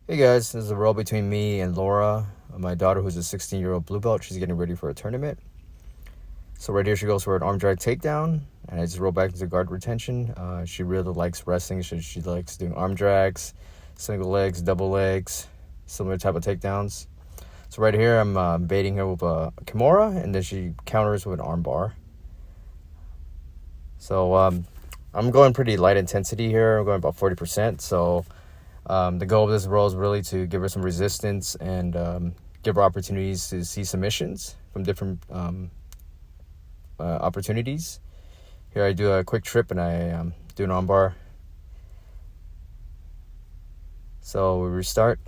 Hey guys, this is a roll between me and Laura, my daughter who's a 16-year-old blue belt. She's getting ready for a tournament. So right here she goes for an arm drag takedown, and I just roll back into guard retention. She really likes wrestling, so she likes doing arm drags, single legs, double legs, similar type of takedowns. So right here I'm baiting her with a Kimura, and then she counters with an arm bar. So I'm going pretty light intensity here. I'm going about 40%. So the goal of this roll is really to give her some resistance and give her opportunities to see submissions from different opportunities. Here I do a quick trip and I do an armbar. So we restart.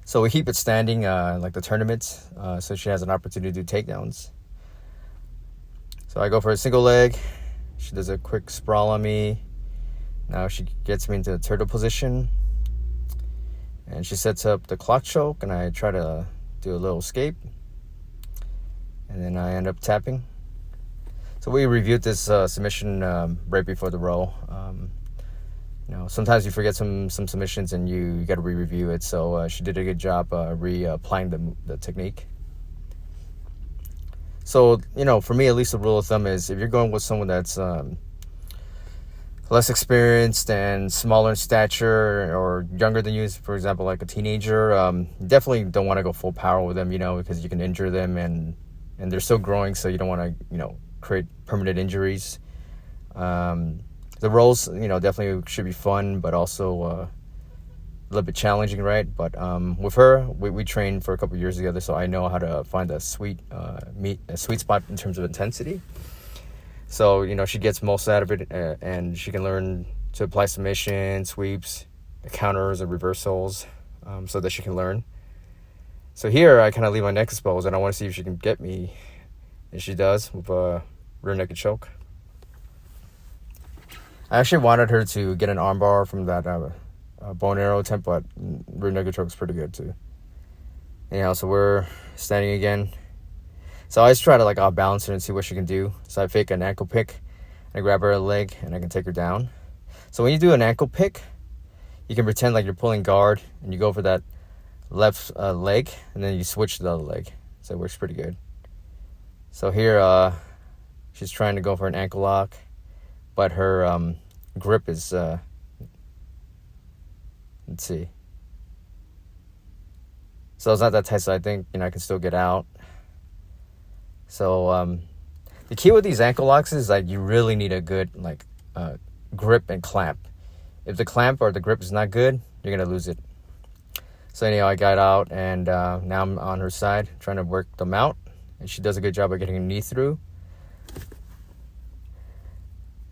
So we keep it standing like the tournaments, so she has an opportunity to do takedowns. So I go for a single leg. She does a quick sprawl on me. Now she gets me into the turtle position, and she sets up the clock choke, and I try to do a little escape, and then I end up tapping. So we reviewed this submission right before the roll. Sometimes you forget some submissions and you got to re-review it. So she did a good job reapplying the technique. So for me, at least the rule of thumb is if you're going with someone that's less experienced and smaller in stature or younger than you, for example, like a teenager, definitely don't want to go full power with them, because you can injure them and they're still growing, so you don't want to, create permanent injuries. The rolls, definitely should be fun, but also a little bit challenging, right? But with her, we trained for a couple of years together, so I know how to find a sweet spot in terms of intensity. So, she gets most out of it, and she can learn to apply submission, sweeps, counters, or reversals, so that she can learn. So here, I kind of leave my neck exposed, and I want to see if she can get me. And she does, with a rear naked choke. I actually wanted her to get an armbar from that bow and arrow attempt, but rear naked choke is pretty good, too. Anyhow, so we're standing again. So I just try to outbalance her and see what she can do. So I fake an ankle pick, I grab her leg, and I can take her down. So when you do an ankle pick, you can pretend like you're pulling guard, and you go for that left leg, and then you switch to the other leg. So it works pretty good. So here, she's trying to go for an ankle lock, but her grip is, let's see. So it's not that tight, so I think, I can still get out. So the key with these ankle locks is you really need a good grip and clamp. If the clamp or the grip is not good, you're gonna lose it. So anyhow, I got out, and now I'm on her side trying to work them out, and she does a good job of getting her knee through.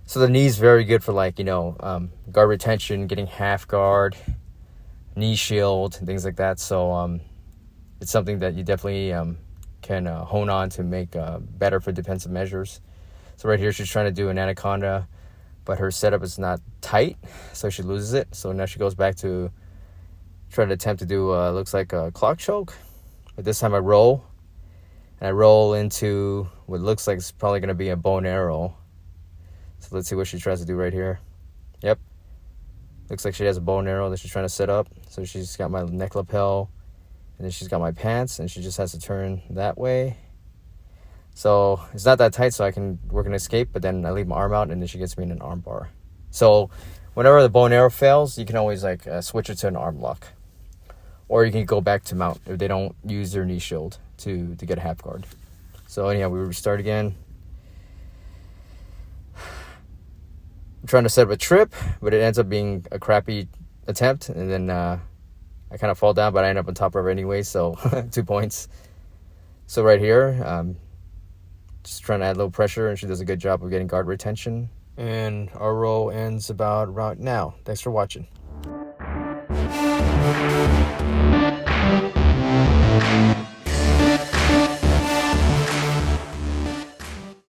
So the knee is very good for guard retention, getting half guard, knee shield, and things like that. So it's something that you definitely can hone on to make better for defensive measures. So right here, she's trying to do an anaconda, but her setup is not tight, so she loses it. So now she goes back to try to attempt to do looks like a clock choke, but this time I roll, and I roll into what looks like it's probably going to be a bow and arrow. So let's see what she tries to do right here. Yep, looks like she has a bow and arrow that she's trying to set up. So she's got my neck lapel, and then she's got my pants, and she just has to turn that way. So it's not that tight, so I can work an escape, but then I leave my arm out, and then she gets me in an arm bar. So whenever the bow and arrow fails, you can always switch it to an arm lock. Or you can go back to mount if they don't use their knee shield to get a half guard. So anyhow, we restart again. I'm trying to set up a trip, but it ends up being a crappy attempt, and then I kind of fall down, but I end up on top of her anyway, so 2 points. So right here, just trying to add a little pressure, and she does a good job of getting guard retention. And our roll ends about right now. Thanks for watching.